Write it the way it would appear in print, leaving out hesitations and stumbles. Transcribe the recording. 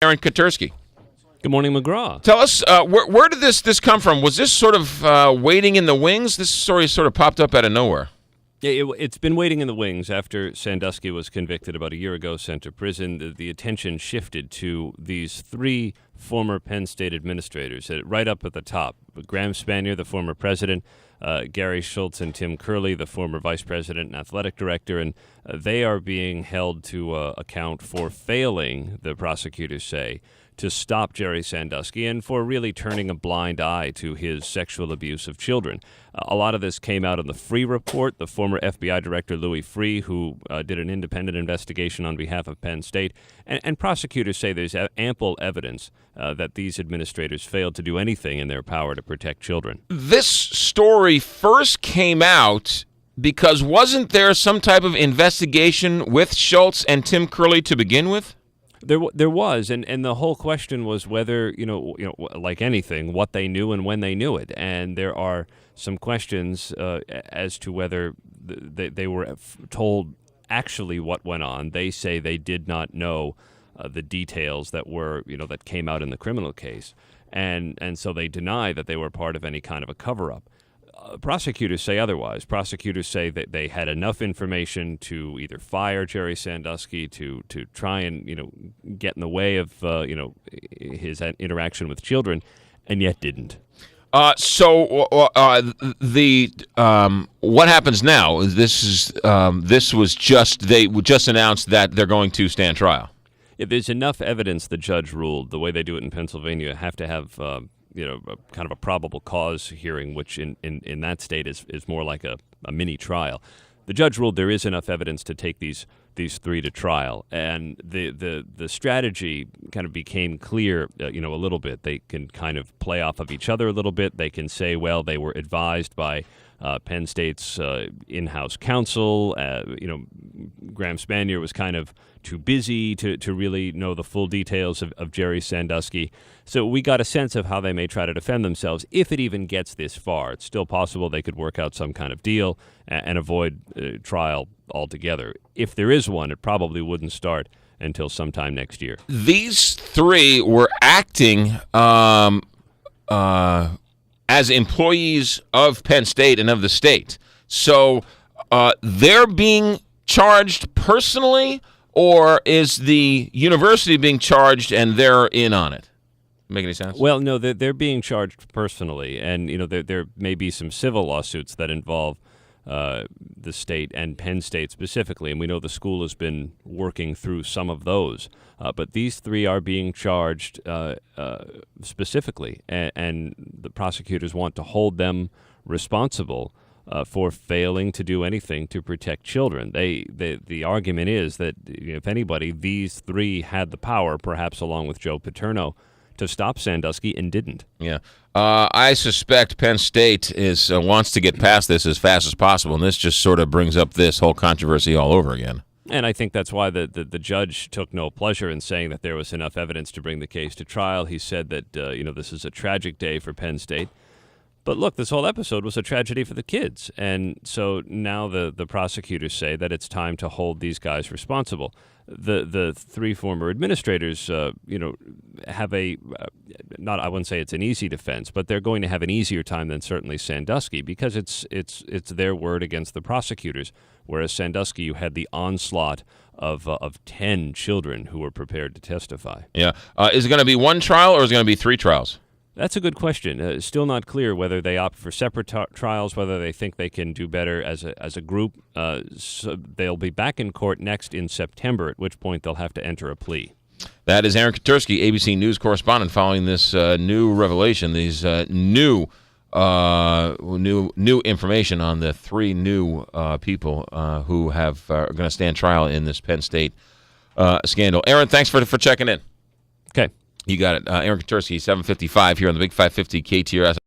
Aaron Katersky. Good morning, McGraw. Tell us, where did this come from? Was this sort of waiting in the wings? This story sort of popped up out of nowhere. Yeah, it's been waiting in the wings after Sandusky was convicted about a year ago, sent to prison. The attention shifted to these three former Penn State administrators, right up at the top. Graham Spanier, the former president, Gary Schultz and Tim Curley, the former vice president and athletic director, and they are being held to account for failing, the prosecutors say, to stop Jerry Sandusky and for really turning a blind eye to his sexual abuse of children. A lot of this came out in the Free report, the former FBI director Louis Free, who did an independent investigation on behalf of Penn State. And prosecutors say there's ample evidence that these administrators failed to do anything in their power to protect children. This story first came out because wasn't there some type of investigation with Schultz and Tim Curley to begin with? There was, and the whole question was whether, like anything, what they knew and when they knew it. And there are some questions as to whether they were told actually what went on. They say they did not know the details that were, that came out in the criminal case. And so they deny that they were part of any kind of a cover-up. Prosecutors say otherwise. Prosecutors say that they had enough information to either fire Jerry Sandusky, to try and get in the way of his interaction with children, and yet didn't. So what happens now? This was just they just announced that they're going to stand trial. Yeah, there's enough evidence. The judge ruled the way they do it in Pennsylvania. You have to have kind of a probable cause hearing, which in that state is more like a mini trial. The judge ruled there is enough evidence to take these three to trial, and the strategy kind of became clear, a little bit. They can kind of play off of each other a little bit. They can say, well, they were advised by Penn State's in-house counsel. Graham Spanier was kind of too busy to really know the full details of Jerry Sandusky. So we got a sense of how they may try to defend themselves if it even gets this far. It's still possible they could work out some kind of deal and avoid trial altogether. If there is one, it probably wouldn't start until sometime next year. These three were acting as employees of Penn State and of the state. So they're being charged personally, or is the university being charged and they're in on it? Make any sense? Well, no, they're being charged personally, and there may be some civil lawsuits that involve the state and Penn State specifically, and we know the school has been working through some of those. But these three are being charged specifically, and the prosecutors want to hold them responsible for failing to do anything to protect children. The argument is that if anybody, these three had the power, perhaps along with Joe Paterno, to stop Sandusky and didn't. Yeah. I suspect Penn State wants to get past this as fast as possible, and this just sort of brings up this whole controversy all over again. And I think that's why the judge took no pleasure in saying that there was enough evidence to bring the case to trial. He said that this is a tragic day for Penn State. But look, this whole episode was a tragedy for the kids. And so now the prosecutors say that it's time to hold these guys responsible. The three former administrators, have I wouldn't say it's an easy defense, but they're going to have an easier time than certainly Sandusky because it's their word against the prosecutors. Whereas Sandusky, you had the onslaught of 10 children who were prepared to testify. Yeah. Is it going to be one trial or is it going to be three trials? That's a good question. It's still not clear whether they opt for separate trials, whether they think they can do better as a group. So they'll be back in court next in September, at which point they'll have to enter a plea. That is Aaron Katersky, ABC News correspondent, following this new revelation, these new information on the three new people who are going to stand trial in this Penn State scandal. Aaron, thanks for checking in. Okay. You got it. Aaron Katersky, 7:55 here on the Big 550 KTRS.